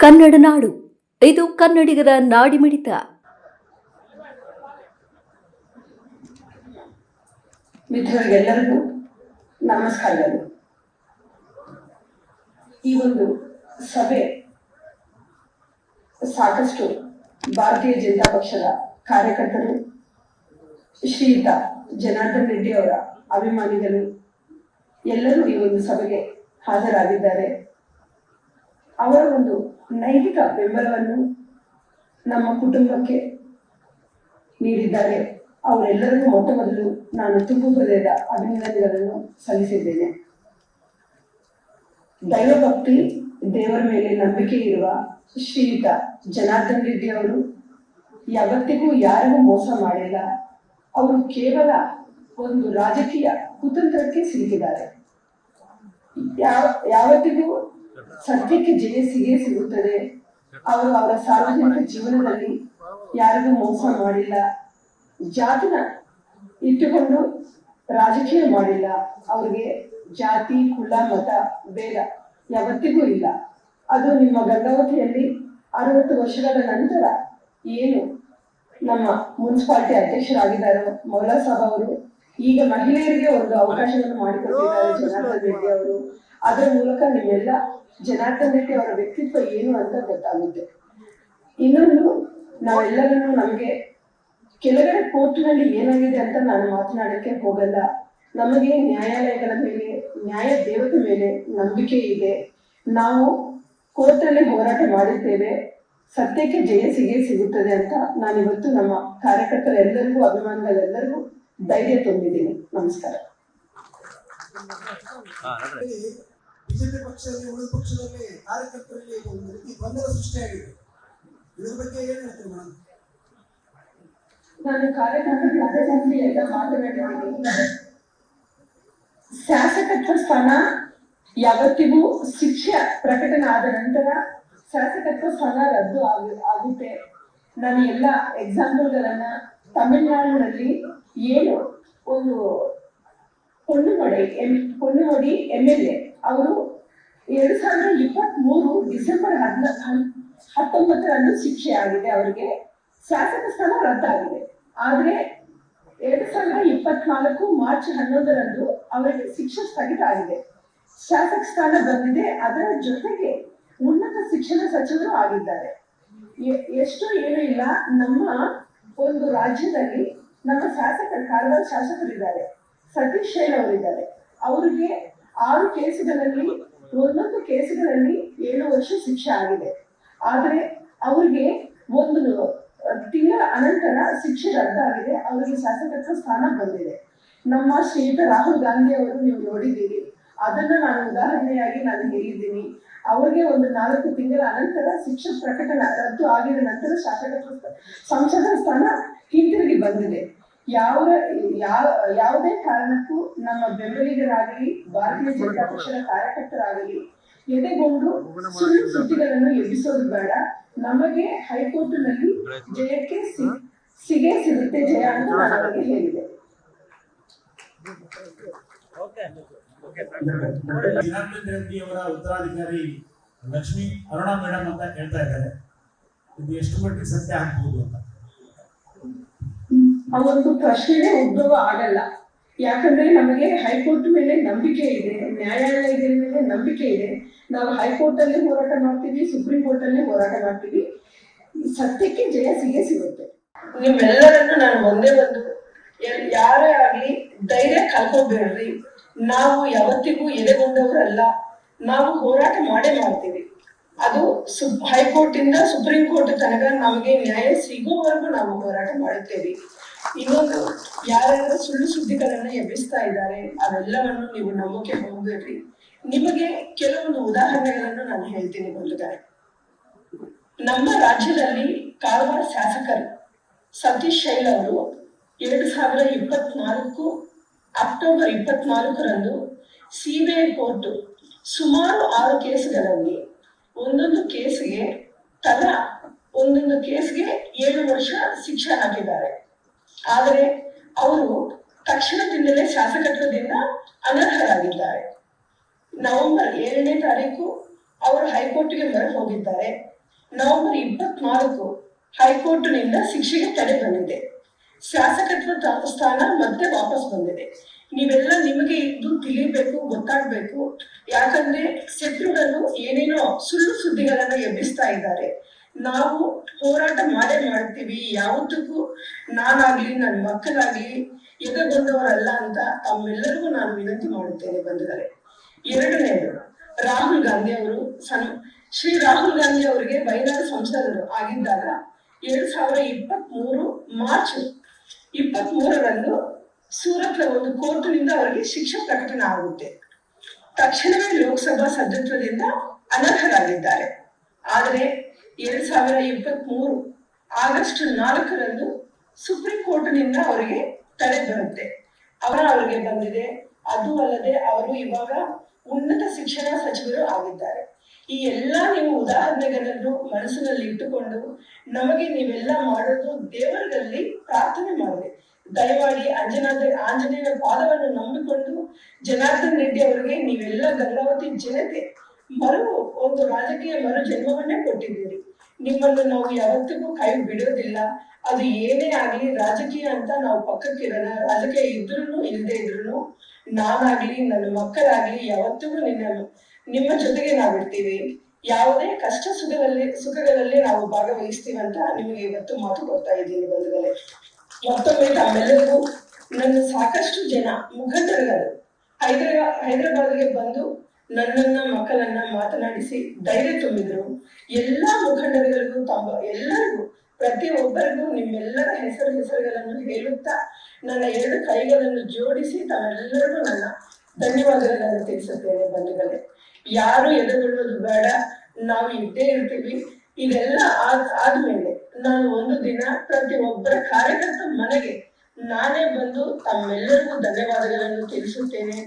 ಕನ್ನಡ ನಾಡು, ಇದು ಕನ್ನಡಿಗರ ನಾಡಿಮಿಡಿತ. ಮಿತ್ರರಿಗೆಲ್ಲರಿಗೂ ನಮಸ್ಕಾರಗಳು. ಈ ಒಂದು ಸಭೆ ಸಾಕಷ್ಟು ಭಾರತೀಯ ಜನತಾ ಪಕ್ಷದ ಕಾರ್ಯಕರ್ತರು, ಶ್ರೀಯುತ ಜನಾರ್ದನ್ ರೆಡ್ಡಿ ಅವರ ಅಭಿಮಾನಿಗಳು ಎಲ್ಲರೂ ಈ ಒಂದು ಸಭೆಗೆ ಹಾಜರಾಗಿದ್ದಾರೆ. ಅವರ ಒಂದು ನೈತಿಕ ಬೆಂಬಲವನ್ನು ನಮ್ಮ ಕುಟುಂಬಕ್ಕೆ ನೀಡಿದ್ದಾರೆ. ಅವರೆಲ್ಲರಿಗೂ ಮೊಟ್ಟ ಮೊದಲು ನಾನು ತುಂಬು ಹೃದಯದ ಅಭಿನಂದನೆಗಳನ್ನು ಸಲ್ಲಿಸಿದ್ದೇನೆ. ದೈವಭಕ್ತಿ, ದೇವರ ಮೇಲೆ ನಂಬಿಕೆ ಇರುವ ಶ್ರೀಯುತ ಜನಾರ್ದನ್ ರೆಡ್ಡಿ ಅವರು ಯಾವತ್ತಿಗೂ ಯಾರಿಗೂ ಮೋಸ ಮಾಡಿಲ್ಲ. ಅವರು ಕೇವಲ ಒಂದು ರಾಜಕೀಯ ಕುತಂತ್ರಕ್ಕೆ ಸಿಲುಕಿದ್ದಾರೆ. ಯಾವತ್ತಿಗೂ ಸತ್ಯಕ್ಕೆ ಜಯ ಸಿಗುತ್ತದೆ. ಅವರು ಅವರ ಸಾರ್ವಜನಿಕ ಜೀವನದಲ್ಲಿ ಯಾರಿಗೂ ಮೋಸ ಮಾಡಿಲ್ಲ. ಜಾತಿನ ಇಟ್ಟುಕೊಂಡು ರಾಜಕೀಯ ಮಾಡಿಲ್ಲ. ಅವ್ರಿಗೆ ಜಾತಿ, ಕುಲ, ಮತ ಭೇದ ಯಾವತ್ತಿಗೂ ಇಲ್ಲ. ಅದು ನಿಮ್ಮ ಗಂಗಾವತಿಯಲ್ಲಿ 60 ವರ್ಷಗಳ ನಂತರ ಏನು ನಮ್ಮ ಮುನ್ಸಿಪಾಲಿಟಿ ಅಧ್ಯಕ್ಷರಾಗಿದ್ದಾರೆ ಮೌಲಾ ಸಾಬ್ ಅವರು, ಈಗ ಮಹಿಳೆಯರಿಗೆ ಒಂದು ಅವಕಾಶವನ್ನು ಮಾಡಿಕೊಟ್ಟಿದ್ದಾರೆ ಜನಾರ್ದನ್ ರೆಡ್ಡಿ ಅವರು. ಅದರ ಮೂಲಕ ನಿಮ್ಮೆಲ್ಲ ಜನಾರ್ದನ್ ರೆಡ್ಡಿ ಅವರ ವ್ಯಕ್ತಿತ್ವ ಏನು ಅಂತ ಗೊತ್ತಾಗುತ್ತೆ. ಇನ್ನೊಂದು, ನಾವೆಲ್ಲರನ್ನು ನಮಗೆ ಕೆಳಗಡೆ ಕೋರ್ಟಿನಲ್ಲಿ ಏನಾಗಿದೆ ಅಂತ ನಾನು ಮಾತನಾಡಕ್ಕೆ ಹೋಗಲ್ಲ. ನಮಗೆ ನ್ಯಾಯಾಲಯಗಳ ಮೇಲೆ, ನ್ಯಾಯ ದೇವತೆ ಮೇಲೆ ನಂಬಿಕೆ ಇದೆ. ನಾವು ಕೋರ್ಟಲ್ಲಿ ಹೋರಾಟ ಮಾಡಿದ್ದೇವೆ. ಸತ್ಯಕ್ಕೆ ಜಯ ಸಿಗುತ್ತದೆ ಅಂತ ನಾನಿವತ್ತು ನಮ್ಮ ಕಾರ್ಯಕರ್ತರೆಲ್ಲರಿಗೂ, ಅಭಿಮಾನಿಗಳೆಲ್ಲರಿಗೂ ಧೈರ್ಯ ತುಂಬಿದ್ದೀನಿ. ನಮಸ್ಕಾರ. ಬಿಜೆಪಿ ಪಕ್ಷದಲ್ಲಿ, ಉಳಿದ ಪಕ್ಷದಲ್ಲಿ ಕಾರ್ಯಕರ್ತರಲ್ಲಿ ಒಂದು ರೀತಿ ಗೊಂದಲ ಸೃಷ್ಟಿಯಾಗಿದೆ. ಇದ್ರ ಬಗ್ಗೆ ಏನ್ ಹೇಳ್ತೀರಿ ಮೇಡಮ್? ನಾನು ಕಾರ್ಯಕರ್ತರಲ್ಲಿ ಎಲ್ಲ ಮಾತನಾಡಿದ್ದೀನಿ. ಶಾಸಕತ್ವ ಸ್ಥಾನ ಯಾವತ್ತಿಗೂ ಶಿಕ್ಷೆ ಪ್ರಕಟಣೆ ಆದ ನಂತರ ಶಾಸಕತ್ವ ಸ್ಥಾನ ರದ್ದು ಆಗುತ್ತೆ. ನಾನು ಎಲ್ಲ ಎಕ್ಸಾಂಪಲ್ಗಳನ್ನ, ತಮಿಳುನಾಡಿನಲ್ಲಿ ಏನು ಒಂದು ಪೊನ್ನುಮಡಿ MLA ಅವರು 2023 ಡಿಸೆಂಬರ್ 19 ಶಿಕ್ಷೆ ಆಗಿದೆ. ಅವರಿಗೆ ಶಾಸಕ ಸ್ಥಾನ ರದ್ದಾಗಿದೆ. ಆದ್ರೆ 2024 ಮಾರ್ಚ್ 11 ಅವರಿಗೆ ಶಿಕ್ಷೆ ಸ್ಥಗಿತ ಆಗಿದೆ. ಶಾಸಕ ಸ್ಥಾನ ಬಂದಿದೆ. ಅದರ ಜೊತೆಗೆ ಉನ್ನತ ಶಿಕ್ಷಣ ಸಚಿವರು ಆಗಿದ್ದಾರೆ. ಎಷ್ಟು ಏನೂ ಇಲ್ಲ. ನಮ್ಮ ಒಂದು ರಾಜ್ಯದಲ್ಲಿ ನಮ್ಮ ಕಾರವಾರ ಶಾಸಕರಿದ್ದಾರೆ, ಸತೀಶ್ ಶೈಲ್ ಅವರಿದ್ದಾರೆ. ಅವರಿಗೆ 6 ಕೇಸುಗಳಲ್ಲಿ, ಒಂದೊಂದು ಕೇಸುಗಳಲ್ಲಿ 7 ವರ್ಷ ಶಿಕ್ಷೆ ಆಗಿದೆ. ಆದ್ರೆ ಅವರಿಗೆ 1 ತಿಂಗಳ ಅನಂತರ ಶಿಕ್ಷೆ ರದ್ದಾಗಿದೆ. ಅವರಿಗೆ ಶಾಸಕತ್ವ ಸ್ಥಾನ ಬಂದಿದೆ. ನಮ್ಮ ಶ್ರೀಯುತ ರಾಹುಲ್ ಗಾಂಧಿ ಅವರು ನೀವು ನೋಡಿದ್ದೀರಿ. ಅದನ್ನ ನಾನು ಉದಾಹರಣೆಯಾಗಿ ನಾನು ಹೇಳಿದ್ದೀನಿ. ಅವರಿಗೆ 4 ತಿಂಗಳ ಅನಂತರ ಶಿಕ್ಷೆ ಪ್ರಕಟಣೆ ರದ್ದು ಆಗಿದ ನಂತರ ಶಾಸಕತ್ವ ಸಂಸದ ಸ್ಥಾನ ಹಿಂತಿರುಗಿ ಬಂದಿದೆ. ಯಾವುದೇ ಕಾರಣಕ್ಕೂ ನಮ್ಮ ಬೆಂಬಲಿಗರಾಗಲಿ, ಭಾರತೀಯ ಜನತಾ ಪಕ್ಷದ ಕಾರ್ಯಕರ್ತರಾಗಲಿ ಎದೆಗೊಂಡು ಸುಳ್ಳು ಸುದ್ದಿಗಳನ್ನು ಎಬ್ಬಿಸೋದು ಬೇಡ. ನಮಗೆ ಹೈಕೋರ್ಟ್ ನಲ್ಲಿ ಜಯಕ್ಕೆ ಸಿಗುತ್ತೆ ಜಯ ಅಂತ ನಾನು ಅವರಿಗೆ ಹೇಳಿದೆ. ಜನಾರ್ದನ್ ರೆಡ್ಡಿ ಅವರ ಉತ್ತರಾಧಿಕಾರಿ ಲಕ್ಷ್ಮಿ ಅರುಣಾ ಮೇಡಮ್ ಅಂತ ಹೇಳ್ತಾ ಇದ್ದಾರೆ. ಇದು ಎಷ್ಟು ಮಟ್ಟಿಗೆ ಸತ್ಯ ಆಗ್ಬಹುದು ಅಂತ ಆ ಒಂದು ಪ್ರಶ್ನೆನೇ ಉದ್ಭವ ಆಗಲ್ಲ. ಯಾಕಂದ್ರೆ ನಮಗೆ ಹೈಕೋರ್ಟ್ ಮೇಲೆ ನಂಬಿಕೆ ಇದೆ, ನ್ಯಾಯಾಲಯಗಳ ಮೇಲೆ ನಂಬಿಕೆ ಇದೆ. ನಾವು ಹೈಕೋರ್ಟ್ ಅಲ್ಲಿ ಹೋರಾಟ ಮಾಡ್ತೀವಿ, ಸುಪ್ರೀಂ ಕೋರ್ಟ್ ಅಲ್ಲಿ ಹೋರಾಟ ಮಾಡ್ತೀವಿ. ಸತ್ಯಕ್ಕೆ ಜಯ ಸಿಗುತ್ತೆ. ನಿಮ್ಮೆಲ್ಲರನ್ನು ನಾನು ಒಂದೇ ಒಂದು, ಯಾರೇ ಆಗ್ಲಿ ಧೈರ್ಯ ಕಳ್ಕೊಬೇಡ್ರಿ. ನಾವು ಯಾವತ್ತಿಗೂ ಎದೆಗೊಂಡವರಲ್ಲ. ನಾವು ಹೋರಾಟ ಮಾಡ್ತೀವಿ. ಅದು ಹೈಕೋರ್ಟ್ ಇಂದ ಸುಪ್ರೀಂ ಕೋರ್ಟ್ ತನಕ ನಮಗೆ ನ್ಯಾಯ ಸಿಗೋವರೆಗೂ ನಾವು ಹೋರಾಟ ಮಾಡುತ್ತೇವೆ. ಇನ್ನೊಂದು, ಯಾರ್ಯಾರು ಸುಳ್ಳು ಸುದ್ದಿಗಳನ್ನ ಎಬ್ಬಿಸ್ತಾ ಇದ್ದಾರೆ ಅವೆಲ್ಲವನ್ನು ನೀವು ನಂಬಕ್ಕೆ ಹೋಗ್ಬೇಡ್ರಿ. ನಿಮಗೆ ಕೆಲವೊಂದು ಉದಾಹರಣೆಗಳನ್ನು ನಾನು ಹೇಳ್ತೀನಿ ಬಂಧುಗಳೇ. ನಮ್ಮ ರಾಜ್ಯದಲ್ಲಿ ಕಾರವಾರ ಶಾಸಕರು ಸತೀಶ್ ಶೈಲ್ ಅವರು 2024 ಅಕ್ಟೋಬರ್ 24 CBI ಕೋರ್ಟ್ ಸುಮಾರು 6 ಕೇಸುಗಳಲ್ಲಿ ಒಂದೊಂದು ಕೇಸ್ಗೆ 7 ವರ್ಷ ಶಿಕ್ಷೆ ಹಾಕಿದ್ದಾರೆ. ಆದರೆ ಅವರು ತಕ್ಷಣದಿಂದಲೇ ಶಾಸಕತ್ವದಿಂದ ಅನರ್ಹರಾಗಿದ್ದಾರೆ. ನವೆಂಬರ್ 7ನೇ ತಾರೀಕು ಅವರು ಹೈಕೋರ್ಟ್ಗೆ ಮೊರೆ ಹೋಗಿದ್ದಾರೆ. ನವೆಂಬರ್ 24 ಹೈಕೋರ್ಟ್ನಿಂದ ಶಿಕ್ಷೆಗೆ ತಡೆ ಬಂದಿದೆ. ಶಾಸಕತ್ವ ಸ್ಥಾನ ಮತ್ತೆ ವಾಪಸ್ ಬಂದಿದೆ. ನೀವೆಲ್ಲ ನಿಮಗೆ ಇದು ತಿಳಿಬೇಕು, ಗೊತ್ತಾಗ್ಬೇಕು. ಯಾಕಂದ್ರೆ ಶತ್ರುಗಳು ಏನೇನೋ ಸುಳ್ಳು ಸುದ್ದಿಗಳನ್ನ ಎಬ್ಬಿಸ್ತಾ ಇದ್ದಾರೆ. ನಾವು ಹೋರಾಟ ಮಾಡೇ ಮಾಡ್ತೀವಿ. ಯಾವತ್ತಕ್ಕೂ ನಾನಾಗ್ಲಿ ನನ್ನ ಮಕ್ಕಳಾಗ್ಲಿ ಎದೆಗೊಂಡವರಲ್ಲ ಅಂತ ತಮ್ಮೆಲ್ಲರಿಗೂ ನಾನು ವಿನಂತಿ ಮಾಡುತ್ತೇನೆ ಬಂಧುಗಳೇ. ಎರಡನೇದು, ರಾಹುಲ್ ಗಾಂಧಿ ಅವರು ಶ್ರೀ ರಾಹುಲ್ ಗಾಂಧಿ ಅವರಿಗೆ ವಯನಾಡು ಸಂಸದರು ಆಗಿದ್ದಾಗ 2023 ಮಾರ್ಚ್ 23ರಂದು ಸೂರತ್ನ ಒಂದು ಕೋರ್ಟ್ನಿಂದ ಅವರಿಗೆ ಶಿಕ್ಷೆ ಪ್ರಕಟಣ ಆಗುತ್ತೆ. ತಕ್ಷಣವೇ ಲೋಕಸಭಾ ಸದಸ್ಯತ್ವದಿಂದ ಅನರ್ಹರಾಗಿದ್ದಾರೆ. ಆದರೆ 2023 ಆಗಸ್ಟ್ 4ರಂದು ಸುಪ್ರೀಂ ಕೋರ್ಟ್ನಿಂದ ಅವರಿಗೆ ತಡೆ ಬರುತ್ತೆ. ಅವರಿಗೆ ಬಂದಿದೆ. ಅದು ಅಲ್ಲದೆ ಅವರು ಇವಾಗ ಉನ್ನತ ಶಿಕ್ಷಣ ಸಚಿವರು ಆಗಿದ್ದಾರೆ. ಈ ಎಲ್ಲಾ ನೀವು ಉದಾಹರಣೆಗಳನ್ನು ಮನಸ್ಸಿನಲ್ಲಿ ಇಟ್ಟುಕೊಂಡು ನಮಗೆ ನೀವೆಲ್ಲ ಮಾಡೋದು ದೇವರಲ್ಲಿ ಪ್ರಾರ್ಥನೆ ಮಾಡಿ. ದಯಮಾಡಿ ಆಂಜನೇಯನ ಪಾದವನ್ನು ನಂಬಿಕೊಂಡು ಜನಾರ್ದನ್ ರೆಡ್ಡಿ ಅವರಿಗೆ ನೀವೆಲ್ಲ ಗಂಗಾವತಿ ಜನತೆ ಒಂದು ರಾಜಕೀಯ ಮರು ಜನ್ಮವನ್ನೇ ಕೊಟ್ಟಿದ್ದೀರಿ. ನಿಮ್ಮನ್ನು ನಾವು ಯಾವತ್ತಿಗೂ ಕೈ ಬಿಡೋದಿಲ್ಲ. ಅದು ಏನೇ ಆಗ್ಲಿ ರಾಜಕೀಯ ಅಂತ ನಾವು ಪಕ್ಕಕ್ಕಿರೋಣ. ರಾಜಕೀಯ ಇದ್ರೂ ಇಲ್ಲದೆ ಇದ್ರು ನಾನಾಗ್ಲಿ ನನ್ನ ಮಕ್ಕಳಾಗ್ಲಿ ಯಾವತ್ತಿಗೂ ನಿಮ್ಮ ಜೊತೆಗೆ ನಾವಿರ್ತೀವಿ. ಯಾವುದೇ ಕಷ್ಟ ಸುಖಗಳಲ್ಲಿ ನಾವು ಭಾಗವಹಿಸ್ತೀವಿ ಅಂತ ನಿಮಗೆ ಇವತ್ತು ಮಾತು ಕೊಡ್ತಾ ಇದ್ದೀನಿ ಬಂಧುಗಳೇ. ಮತ್ತೊಮ್ಮೆ ತಮ್ಮೆಲ್ಲರಿಗೂ ನನ್ನ ಸಾಕಷ್ಟು ಜನ ಮುಖಂಡರುಗಳು ಹೈದರಾಬಾದ್ಗೆ ಬಂದು ನನ್ನನ್ನ ಮಕ್ಕಳನ್ನ ಮಾತನಾಡಿಸಿ ಧೈರ್ಯ ತುಂಬಿದ್ರು. ಎಲ್ಲಾ ಮುಖಂಡರುಗಳಿಗೂ ಎಲ್ಲರಿಗೂ ಪ್ರತಿಯೊಬ್ಬರಿಗೂ ನಿಮ್ಮೆಲ್ಲರ ಹೆಸರುಗಳನ್ನು ಹೇಳುತ್ತಾ ನನ್ನ 2 ಕೈಗಳನ್ನು ಜೋಡಿಸಿ ತಮ್ಮೆಲ್ಲರಿಗೂ ನನ್ನ ಧನ್ಯವಾದಗಳನ್ನು ತಿಳಿಸುತ್ತೇನೆ ಬಂಧುಗಳೇ. ಯಾರು ಎದುರುಗೊಳ್ಳೋದು ಬೇಡ, ನಾವು ಇದ್ದೇ ಇರ್ತೀವಿ. ಇದೆಲ್ಲ ಆದ್ಮೇಲೆ ನಾನು ಒಂದು ದಿನ ಪ್ರತಿಯೊಬ್ಬರ ಕಾರ್ಯಕರ್ತ ಮನೆಗೆ ನಾನೇ ಬಂದು ತಮ್ಮೆಲ್ಲರಿಗೂ ಧನ್ಯವಾದಗಳನ್ನು ತಿಳಿಸುತ್ತೇನೆ.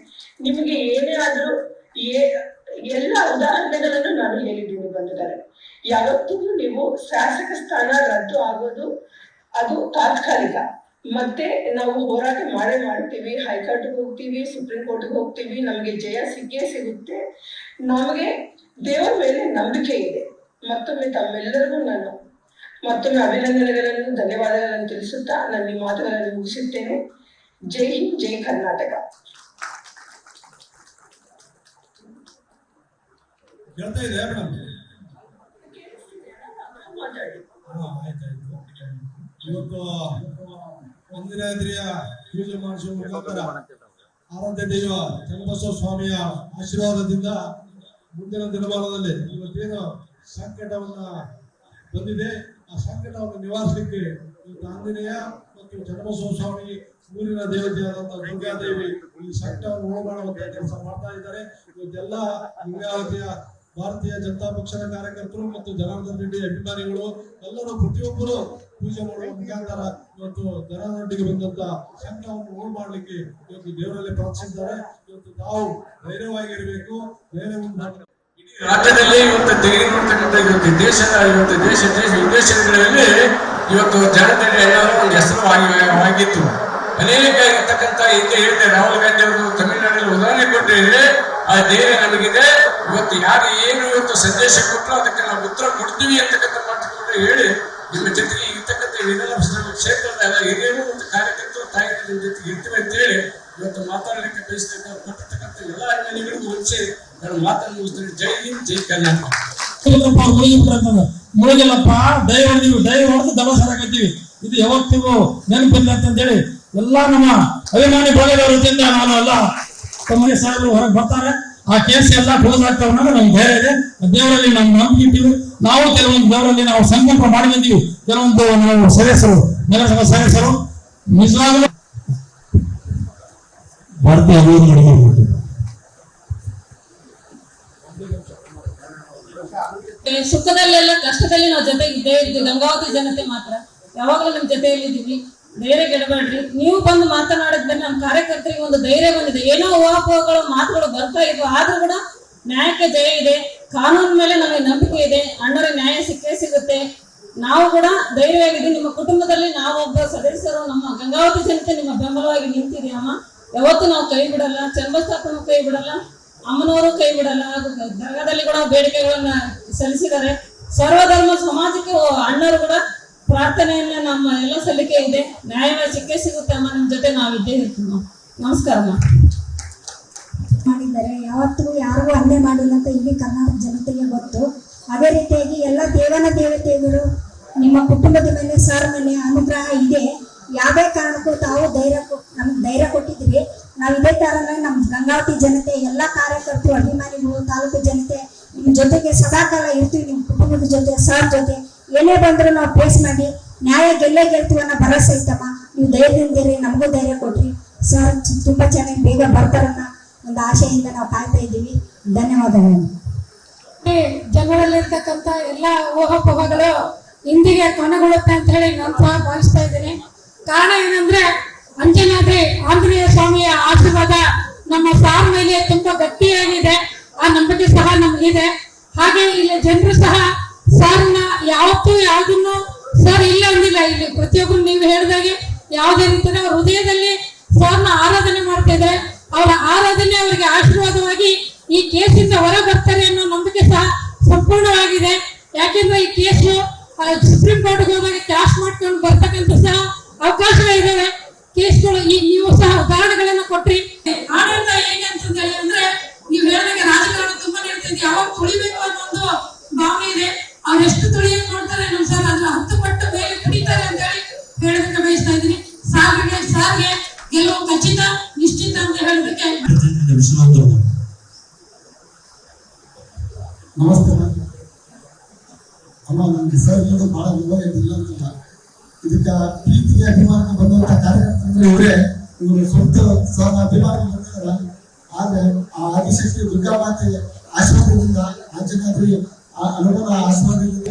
ನಿಮಗೆ ಏನೇ ಆದ್ರೂ ಎಲ್ಲ ಉದಾಹರಣೆಗಳನ್ನು ನಾನು ಹೇಳಿದ್ದೀನಿ ಬಂಧುಗಳೇ. ಯಾವತ್ತಿಗೂ ನೀವು ಶಾಸಕ ಸ್ಥಾನ ರದ್ದು ಆಗೋದು ಅದು ತಾತ್ಕಾಲಿಕ. ಮತ್ತೆ ನಾವು ಹೋರಾಟ ಮಾಡೇ ಮಾಡ್ತೀವಿ. ಹೈಕೋರ್ಟ್ಗೆ ಹೋಗ್ತೀವಿ, ಸುಪ್ರೀಂ ಕೋರ್ಟ್ಗೆ ಹೋಗ್ತೀವಿ. ನಮಗೆ ಜಯ ಸಿಕ್ಕೇ ಸಿಗುತ್ತೆ. ನಮಗೆ ದೇವರ ಮೇಲೆ ನಂಬಿಕೆ ಇದೆ. ಮತ್ತೊಮ್ಮೆ ತಮ್ಮೆಲ್ಲರಿಗೂ ನಾನು ಮತ್ತೊಮ್ಮೆ ಅಭಿನಂದನೆಗಳನ್ನು ಧನ್ಯವಾದಗಳನ್ನು ತಿಳಿಸುತ್ತಾ ನನ್ನ ಈ ಮಾತುಗಳನ್ನು ಮುಗಿಸುತ್ತೇನೆ. ಜೈ ಹಿಂದ್, ಜೈ ಕರ್ನಾಟಕ. ಕೇಳ್ತಾ ಇದೆ ಮೇಡಮ್? ಮಾತಾಡಿ. ಇವತ್ತು ಒಂದಿರಾದ್ರಿಯ ಪೂಜೆ ಮಾಡಿಸುವ ಮುಖಾಂತರ ಆರಾಧ್ಯ ದೈವ ಚನ್ನಬಸವ ಸ್ವಾಮಿಯ ಆಶೀರ್ವಾದದಿಂದ ಮುಂದಿನ ದಿನಮಾನದಲ್ಲಿ ಇವತ್ತೇನು ಸಂಕಟವನ್ನ ಬಂದಿದೆ ಆ ಸಂಕಟವನ್ನು ನಿವಾರಿಸಲಿಕ್ಕೆ ಇವತ್ತು ಆಂಜನೇಯ ಮತ್ತು ಚನ್ನಬಸವ ಸ್ವಾಮಿ ಊರಿನ ದೇವತೆಯಾದಂತಹ ದುರ್ಗಾದೇವಿ ಈ ಸಂಕಟವನ್ನು ಹೋಗಮಾಡುವಂತ ಕೆಲಸ ಮಾಡ್ತಾ ಇದ್ದಾರೆ. ಇವತ್ತೆಲ್ಲ ಲಿಂಗಾವತಿಯ ಭಾರತೀಯ ಜನತಾ ಪಕ್ಷದ ಕಾರ್ಯಕರ್ತರು ಮತ್ತು ಜನಾರ್ದನ್ ರೆಡ್ಡಿ ಅಭಿಮಾನಿಗಳು ಎಲ್ಲರೂ ಪ್ರತಿಯೊಬ್ಬರು ಪೂಜೆ ಮಾಡುವ ಮುಖಾಂತರ ಇವತ್ತು ಜನಾರ್ದನ್ ರೆಡ್ಡಿಗೆ ಬಂದಂತ ಸಂಕಟವನ್ನು ಹೋಗಿ ಮಾಡ್ಲಿಕ್ಕೆ ಇವತ್ತು ದೇವರಲ್ಲಿ ಪ್ರಾರ್ಥಿಸಿದ್ದಾರೆ. ಇವತ್ತು ತಾವು ಧೈರ್ಯವಾಗಿರಬೇಕು. ರಾಜ್ಯದಲ್ಲಿ ಇವತ್ತು ತೆಗೆದುಕೊಳ್ತಕ್ಕಂಥ ಇವತ್ತು ದೇಶ ವಿದೇಶಗಳಲ್ಲಿ ಇವತ್ತು ಜನಾರ್ದನ್ ರೆಡ್ಡಿ ಅವರು ಒಂದು ಹೆಸರು ಆಗಿತ್ತು. ಅನೇಕ ಇರ್ತಕ್ಕಂಥ ಹಿಂದೆ ಹೇಳಿದೆ ರಾಹುಲ್ ಗಾಂಧಿ ಅವರು ತಮಿಳುನಾಡಿನಲ್ಲಿ ಉದಾಹರಣೆ ಕೊಟ್ಟಿದ್ರೆ ಆ ಧೈರ್ಯ ನಮಗಿದೆ. ಇವತ್ತು ಯಾರು ಏನು ಇವತ್ತು ಸಂದೇಶ ಕೊಟ್ಟರು ಅದಕ್ಕೆ ನಾವು ಉತ್ತರ ಕೊಡ್ತೀವಿ ಅಂತಕ್ಕಂಥ ಮಾತುಗಳನ್ನ ಹೇಳಿ ನಿಮ್ಮ ಜೊತೆಗೆ ಇರ್ತಕ್ಕಂಥ ವಿಧಾನಸಭಾ ಕ್ಷೇತ್ರದ ಹಿರಿಯರು ಮತ್ತು ಕಾರ್ಯಕರ್ತರು ತಾಯಿಗಳ ನಿಮ್ಮ ಜೊತೆಗೆ ಇರ್ತೀವಿ ಅಂತ ಹೇಳಿ ಇವತ್ತು ಮಾತಾಡಲಿಕ್ಕೆ ಬಯಸ್ತಕ್ಕಂಥ ಎಲ್ಲ ಅಭಿಮಾನಿಗಳಿಗೂ ಮುಂಚೆ ನಾನು ಮಾತನ್ನು ಮುಗಿಸ್ತೇನೆ. ಜೈ ಹಿಂದ್, ಜೈ ಕರ್ನಾಟಕ. ಮುಳುಗಿಲ್ಲಪ್ಪ, ದಯ ಹೊಡೆದು ದಬಸರಾಕತ್ತೀವಿ. ಇದು ಯಾವತ್ತಿಗೂ ನೆನಪಿಲ್ಲ ಅಂತಂದೇಳಿ ಎಲ್ಲಾ ನಮ್ಮ ಅಭಿಮಾನಿ ಬಳಗದವರ ವತಿಯಿಂದ ನಾನು ಎಲ್ಲ ತಮಗೆ ಸಾಹೇಬರು ಹೊರಗೆ ಬರ್ತಾರೆ. ಆ ಕೇಸ್ ಎಲ್ಲ ಕ್ಲೋಸ್ ಆಗ್ತಾವ ಅನ್ನೋದು ನಮ್ಗೆ ಧೈರ್ಯ ಇದೆ. ದೇವರಲ್ಲಿ ನಾವು ನಂಬಿಕೆ ಇಟ್ಟಿವಿ. ನಾವು ಕೆಲವೊಂದು ದೇವರಲ್ಲಿ ನಾವು ಸಂಕಲ್ಪ ಮಾಡಿ ಬಂದೀವಿ. ಕೆಲವೊಂದು ನಾವು ಸದಸ್ಯರು ನಗರಸಭಾ ಸದಸ್ಯರು ನಿಜವಾಗಲೂ ಭಾರತೀಯ ಸುಖದಲ್ಲೆಲ್ಲ ಕಷ್ಟದಲ್ಲಿ ನಾವು ಜೊತೆಗೆ ಇದ್ದೇ ಇದ್ದೀವಿ. ಗಂಗಾವತಿ ಜನತೆ ಮಾತ್ರ ಯಾವಾಗಲೂ ನಿಮ್ ಜೊತೆಯಲ್ಲಿದ್ದೀವಿ. ಧೈರ್ಯ ಗೆಡಬೇಡ್ರಿ. ನೀವು ಬಂದು ಮಾತನಾಡಿದ್ಮೇಲೆ ನಮ್ಮ ಕಾರ್ಯಕರ್ತರಿಗೆ ಒಂದು ಧೈರ್ಯ ಬಂದಿದೆ. ಏನೋ ಊಹಾಪೋಹಗಳು ಮಾತುಗಳು ಬರ್ತಾ ಇದ್ವು, ಆದ್ರೂ ಕೂಡ ನ್ಯಾಯಕ್ಕೆ ಜಯ ಇದೆ. ಕಾನೂನು ಮೇಲೆ ನಮಗೆ ನಂಬಿಕೆ ಇದೆ. ಅಣ್ಣರ ನ್ಯಾಯ ಸಿಕ್ಕೇ ಸಿಗುತ್ತೆ. ನಾವು ಕೂಡ ಧೈರ್ಯವಾಗಿದ್ದೀವಿ. ನಿಮ್ಮ ಕುಟುಂಬದಲ್ಲಿ ನಾವೊಬ್ಬ ಸದಸ್ಯರು, ನಮ್ಮ ಗಂಗಾವತಿ ಜನತೆ ನಿಮ್ಮ ಬೆಂಬಲವಾಗಿ ನಿಂತಿದೆ ಅಮ್ಮ. ಯಾವತ್ತೂ ನಾವು ಕೈ ಬಿಡಲ್ಲ. ಚನ್ನಬಸಪ್ಪನ ಕೈ ಬಿಡಲ್ಲ. ಅಮ್ಮನವರು ಕೈ ಬಿಡಲ್ಲ. ದರ್ಗಾದಲ್ಲಿ ಕೂಡ ಬೇಡಿಕೆಗಳನ್ನ ಸಲ್ಲಿಸಿದ್ದಾರೆ. ಸರ್ವಧರ್ಮ ಸಮಾಜಕ್ಕೆ ಅಣ್ಣರು ಕೂಡ ಪ್ರಾರ್ಥನೆಯನ್ನ ನಮ್ಮ ಎಲ್ಲ ಸಲ್ಲಿಕೆ ಇದೆ. ನ್ಯಾಯ ಸಿಕ್ಕೇ ಸಿಗುತ್ತೆ ಅಮ್ಮ, ನಿಮ್ ಜೊತೆ ನಾವಿದ್ದೇ ಇರ್ತೀವಿ. ನಮಸ್ಕಾರ ಅಮ್ಮ. ಮಾಡಿದ್ದಾರೆ, ಯಾವತ್ತೂ ಯಾರಿಗೂ ಹಲ್ಲೆ ಮಾಡಿಲ್ಲ ಅಂತ ಇಡೀ ಕರ್ನಾಟಕ ಜನತೆಗೆ ಗೊತ್ತು. ಅದೇ ರೀತಿಯಾಗಿ ಎಲ್ಲ ದೇವತೆಗಳು ನಿಮ್ಮ ಕುಟುಂಬದ ಮೇಲೆ ಸರ್ ಮೇಲೆ ಅನುಗ್ರಹ ಇದೆ. ಯಾವುದೇ ಕಾರಣಕ್ಕೂ ತಾವು ನಮ್ಗೆ ಧೈರ್ಯ ಕೊಟ್ಟಿದ್ರಿ. ನಾವು ಇದೇ ತರನ ನಮ್ಮ ಗಂಗಾವತಿ ಜನತೆ, ಎಲ್ಲ ಕಾರ್ಯಕರ್ತರು, ಅಭಿಮಾನಿಗಳು, ತಾಲೂಕು ಜನತೆ ನಿಮ್ಮ ಜೊತೆಗೆ ಸದಾಕಾಲ ಇರ್ತೀವಿ. ನಿಮ್ಮ ಕುಟುಂಬದ ಜೊತೆ, ಸರ್ ಜೊತೆ ಏನೇ ಬಂದರೂ ನಾವು ಫೇಸ್ ಮಾಡಿ ನ್ಯಾಯ ಗೆಲ್ತೀವಿ ಅನ್ನೋ ಭರವಸೆ ಐತಮ್ಮ. ನೀವು ಧೈರ್ಯದಿಂದಿರಿ, ನಮಗೂ ಧೈರ್ಯ ಕೊಟ್ರಿ. ಸರ್ ತುಂಬಾ ಚೆನ್ನಾಗಿ ಬೇಗ ಬರ್ತಾರನ್ನ ಒಂದು ಆಶೆಯಿಂದ ನಾವು ಕಾಯ್ತಾ ಇದ್ದೀವಿ. ಧನ್ಯವಾದಗಳು. ಜನರಲ್ಲಿರ್ತಕ್ಕಂಥ ಎಲ್ಲ ಊಹಾಪೋಹಗಳು ಇಂದಿಗೆ ಕೊನೆಗೊಳ್ಳುತ್ತೆ ಅಂತ ಹೇಳಿ ನಾನು ಸಹ ಭಾವಿಸ್ತಾ ಇದ್ದೀನಿ. ಕಾರಣ ಏನಂದ್ರೆ ಅಂಜನಾದ್ರಿ ಆಂಜನೇಯ ಸ್ವಾಮಿಯ ಆಶೀರ್ವಾದ ನಮ್ಮ ಸಾರ್ ಮೇಲೆ ತುಂಬಾ ಗಟ್ಟಿಯಾಗಿದೆ. ಆ ನಂಬಿಕೆ ಸಹ ನಮಗಿದೆ. ಹಾಗೆ ಇಲ್ಲಿ ಜನರು ಸಹ ಸಾರ್ನ ಯಾವತ್ತೂ ಯಾವುದನ್ನು ಸರ್ ಇಲ್ಲ ಅಂದಿಲ್ಲ. ಇಲ್ಲಿ ಪ್ರತಿಯೊಬ್ಬರು ನೀವು ಹೇಳಿದಾಗೆ ಯಾವುದೇ ರೀತಿಯ ಹೃದಯದಲ್ಲಿ ಸಾರ್ನ ಆರಾಧನೆ ಮಾಡ್ತಾ ಇದ್ದಾರೆ. ಅವರ ಆರಾಧನೆ ಅವರಿಗೆ ಆಶೀರ್ವಾದವಾಗಿ ಈ ಕೇಸಿಂದ ಹೊರ ಬರ್ತಾರೆ ಅನ್ನೋ ನಂಬಿಕೆ ಸಹ ಸಂಪೂರ್ಣವಾಗಿದೆ. ಯಾಕೆಂದ್ರೆ ಈ ಕೇಸು ಸುಪ್ರೀಂ ಕೋರ್ಟ್ಗೆ ಹೋದಾಗ ಕ್ಯಾಶ್ ಮಾಡ್ಕೊಂಡು ಬರ್ತಕ್ಕಂಥ ಸಹ ಅವಕಾಶಗಳಿದ್ದಾವೆ. ಕೇಸ್ಗಳು ನೀವು ಸಹ ಉದಾಹರಣೆಗಳನ್ನ ಕೊಟ್ರಿ. ಆಡಳಿತ ಹೇಗೆ ಅಂತಂದ ಅಂದ್ರೆ ನೀವು ಹೇಳಿದಾಗ ರಾಜಕಾರಣ ತುಂಬಾ ನಡೀತಿದೆ. ಯಾವಾಗ ತುಳಿಬೇಕು ಅನ್ನೋ ಒಂದು ಭಾವನೆ ಇದೆ. ಅವ್ರೆಷ್ಟು ತುಳಿಯಕ್ ನೋಡ್ತಾರೆ ನಮ್ ಸರ್ ಅದ್ರ 10 ಪಟ್ಟು ಮೇಲೆ ಕುಡಿತಾರೆ ಅಂತ ಹೇಳಿ ಹೇಳೋದಕ್ಕೆ ಬಯಸ್ತಾ ಇದ್ದೀನಿ. ಸಾರ್ಗೆ ಗೆಲುವು ಖಚಿತ, ನಿಶ್ಚಿತ ಅಂತ ಹೇಳೋದಕ್ಕೆ. ನಮಸ್ತೆ ಅಮ್ಮ. ನಮ್ಗೆ ಸರ್ ಹೇಳೋದು ಬಹಳ ವಿವರ ಇಲ್ಲ ಅಂತಿಲ್ಲ. ಇದಕ್ಕ ಪ್ರೀತಿಗೆ ಅಭಿಮಾನ ಬಂದಂತ ಕಾರ್ಯಕರ್ತರು ಇವರೇ. ಇವರು ಸ್ವಂತ ಸಹ ಅಭಿಮಾನ ಬಂದಿದ್ದಾರ. ಆದ್ರೆ ಆ ಆದಿಶಕ್ತಿ ದುರ್ಗಾಮಾತೆ ಆಶೀರ್ವಾದದಿಂದ, ಆಂಜನೇಯದ್ರಿ ಅನುಭವ ಆಶೀರ್ವಾದದಿಂದ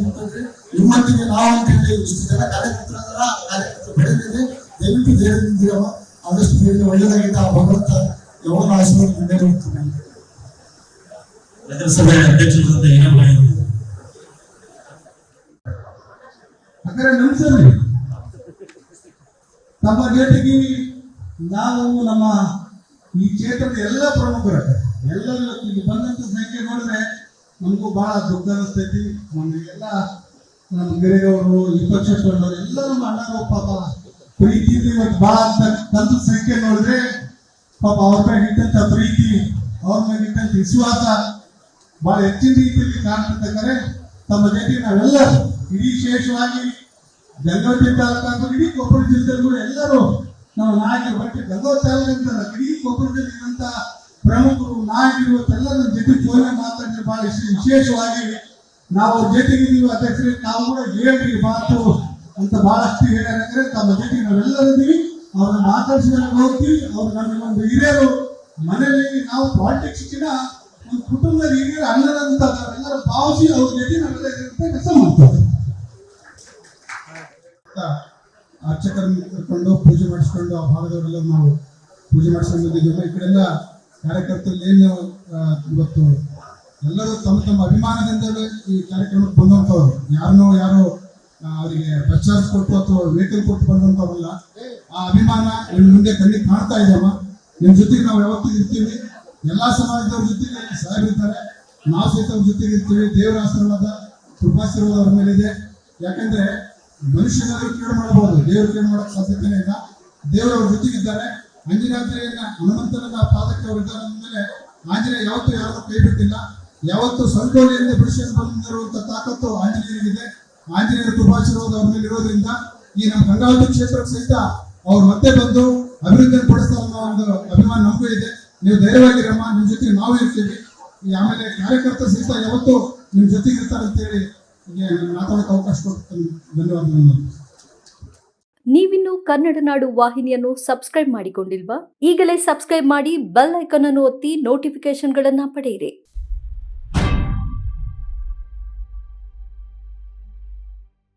ನಿಮ್ಮೊಂದಿಗೆ ನಾವು ಅಂತ ಹೇಳಿ ಇಷ್ಟು ಜನ ಕಾರ್ಯಕರ್ತರು ಬೆಳೆದಿದೆ. ದಯವಿಟ್ಟು ಧೈರ್ಯದಿಂದಿರವ. ಆದಷ್ಟು ಬೇಗ ಒಳ್ಳೆಯದಾಗಿದ್ದ ಆ ಭಗವಂತ ಯಾವಾಗ ಆಶೀರ್ವಾದ ನೀಡುತ್ತಾನೆ. ನಗರಸಭೆ ಅಧ್ಯಕ್ಷರಾದ ಏನಪ್ಪ ಹಾಗಾದ್ರೆ ನಮಸ್ಕಾರ. ತಮ್ಮ ಜೊತೆಗೆ ನಾವು ನಮ್ಮ ಈ ಕ್ಷೇತ್ರದ ಎಲ್ಲ ಪ್ರಮುಖರು ಎಲ್ಲರೂ ಇಲ್ಲಿ ಬಂದಂತ ಸಂಖ್ಯೆ ನೋಡಿದ್ರೆ ನಮಗೂ ಬಹಳ ದುಃಖ ಅನಿಸ್ತೈತಿ. ನಮಗೆಲ್ಲ ನಮ್ಮ ಗಿರಿಗವರು, ವಿಪಕ್ಷವರು ಎಲ್ಲರೂ ಅಣ್ಣರು ಪಾಪ ಪ್ರೀತಿಯಿಂದ ಇವತ್ತು ಬಹಳ ಅಂತ ಸಂಖ್ಯೆ ನೋಡಿದ್ರೆ ಪಾಪ ಅವ್ರ ಮೇಲೆ ಇಟ್ಟಂತ ಪ್ರೀತಿ, ಅವ್ರ ಮೇಲೆ ಇಟ್ಟಂತ ವಿಶ್ವಾಸ ಬಹಳ ಹೆಚ್ಚಿನ ರೀತಿಯಲ್ಲಿ ಕಾಣ್ತಿರ್ತಾರೆ. ತಮ್ಮ ಜೊತೆಗೆ ನಾವೆಲ್ಲ ಇಡೀ ವಿಶೇಷವಾಗಿ ಗಂಗಾವತಿ ತಾಲೂಕು, ಇಡೀ ಕೊಪ್ಪಳ ಜಿಲ್ಲೆಗೂ ಎಲ್ಲರೂ ನಾವು ನಾಯಕರು ಬಟ್ಟೆ ಗಂಗಾವತಿ ತಾಲೂಕು ಇಡೀ ಕೊಪ್ಪಳದಲ್ಲಿ ಇರುವಂತ ಪ್ರಮುಖರು, ನಾಯಕರು ಎಲ್ಲ ನಮ್ಮ ಜೊತೆ ಫೋನ್ ಮಾತಾಡಿದ್ರೆ ಬಹಳ ವಿಶೇಷವಾಗಿ ನಾವು ಅವ್ರ ಜೊತೆಗೆ ನೀವು ಅಧ್ಯಕ್ಷರೇ ನಾವು ಕೂಡ ಹೇಳ್ರಿ ಮಾತು ಅಂತ ಬಹಳಷ್ಟು ಹೇಳ್ಯಾರಂದ್ರೆ ತಮ್ಮ ಜೊತೆಗೆ ನಾವೆಲ್ಲರಿದ್ದೀವಿ. ಅವ್ರನ್ನ ಮಾತಾಡ್ಸಿದಾಗ ಹೋಗ್ತೀವಿ. ಅವ್ರು ನಮಗೊಂದು ಹಿರಿಯರು ಮನೆಯಲ್ಲಿ ನಾವು ಪಾಲಿಟಿಕ್ಸ್ಗಿನ ಒಂದು ಕುಟುಂಬದಲ್ಲಿ ಹಿರಿಯರು ಅಣ್ಣರಂತ ಎಲ್ಲರೂ ಭಾವಿಸಿ ಅವ್ರ ಜೊತೆ ನಾವೆಲ್ಲ ಕೆಲಸ ಮಾಡ್ತೇವೆ. ಅರ್ಚಕರನ್ನು ಕರ್ಕೊಂಡು ಪೂಜೆ ಮಾಡಿಸ್ಕೊಂಡು ಆ ಭಾಗದವರೆಲ್ಲ ನಾವು ಪೂಜೆ ಮಾಡಿಸ್ಕೊಂಡು ಬಂದಿದ್ದೀವಿ. ಈ ಕಡೆಲ್ಲ ಕಾರ್ಯಕರ್ತರು ಏನು ಇವತ್ತು ಎಲ್ಲರೂ ತಮ್ಮ ತಮ್ಮ ಅಭಿಮಾನದಿಂದಲೇ ಈ ಕಾರ್ಯಕ್ರಮಕ್ಕೆ ಬಂದಂಥವ್ರು. ಯಾರೋ ಅವರಿಗೆ ಬಸ್ ಚಾರ್ಜ್ ಕೊಟ್ಟು ಅಥವಾ ವೆಹಿಕಲ್ ಕೊಟ್ಟು ಬಂದಂಥವ್ರಲ್ಲ. ಆ ಅಭಿಮಾನ ನಿಮ್ಮ ಮುಂದೆ ಕಣ್ಣಿಗೆ ಕಾಣ್ತಾ ಇದೆಯಮ್ಮ. ನಿಮ್ಮ ಜೊತೆಗೆ ನಾವು ಯಾವತ್ತೂ ಇರ್ತೀವಿ. ಎಲ್ಲಾ ಸಮಾಜದವ್ರ ಜೊತೆಗೆ ಸಾಹೇಬ್ ಇರ್ತಾರೆ, ನಾವು ಸಹಿತ ಅವ್ರ ಜೊತೆಗೆ ಇರ್ತೀವಿ. ದೇವರ ಆಶೀರ್ವಾದ, ಕೃಪಾಶೀರ್ವಾದ ಅವ್ರ ಮೇಲಿದೆ. ಯಾಕಂದ್ರೆ ಮನುಷ್ಯನಾದ್ರೂ ಕೇಳು ಮಾಡಬಹುದು, ದೇವರು ಕೇಳು ಮಾಡೋಕೆ ಸಾಧ್ಯತೆನೇ ಇಲ್ಲ. ದೇವರವ್ರ ಜೊತೆಗಿದ್ದಾರೆ. ಅಂಜನಾದ್ರಿಯನ್ನ ಹನುಮಂತನ ಪಾದಕ್ಕೆ ಅವರು ಇದ್ದಾರೆ ಅಂದಮೇಲೆ ಆಂಜನೇಯ ಯಾವತ್ತೂ ಯಾರು ಕೈ ಬಿಟ್ಟಿಲ್ಲ. ಯಾವತ್ತು ಸಂಕೋಲೆಯಿಂದ ಬಿಡಿಸಿಕೊಂಡು ಬಂದಿರುವಂತ ತಾಕತ್ತು ಆಂಜನೇಯರಿಗಿದೆ. ಆಂಜನೇಯರ ಕೃಪಾಶೀರ್ವಾದ ಅವ್ರ ಮೇಲೆ ಇರೋದ್ರಿಂದ ಈ ನಮ್ಮ ಗಂಗಾವತಿ ಕ್ಷೇತ್ರಕ್ಕೆ ಸಹಿತ ಅವ್ರು ಮತ್ತೆ ಬಂದು ಅಭಿವೃದ್ಧಿ ಪಡಿಸ್ತಾರೆ ಅನ್ನೋ ಒಂದು ಅಭಿಮಾನ ನಮಗೂ ಇದೆ. ನೀವು ಧೈರ್ಯವಾಗಿರಮ್ಮ, ನಿಮ್ ಜೊತೆಗೆ ನಾವು ಇರ್ತೀವಿ. ಆಮೇಲೆ ಕಾರ್ಯಕರ್ತರು ಸಹಿತ ಯಾವತ್ತು ನಿಮ್ ಜೊತೆಗೆ ಇರ್ತಾರೆ ಅಂತೇಳಿ ಮಾತಾಡೋಕೆ ಅವಕಾಶ ಕೊಡ್ತೀನಿ. ಧನ್ಯವಾದಗಳು. ನೀವಿನ್ನು ಕನ್ನಡ ನಾಡು ವಾಹಿನಿಯನ್ನು ಸಬ್ಸ್ಕ್ರೈಬ್ ಮಾಡಿಕೊಂಡಿಲ್ವಾ? ಈಗಲೇ ಸಬ್ಸ್ಕ್ರೈಬ್ ಮಾಡಿ ಬೆಲ್ ಐಕಾನ್ ಅನ್ನು ಒತ್ತಿ ನೋಟಿಫಿಕೇಶನ್ಗಳನ್ನು ಪಡೆಯಿರಿ.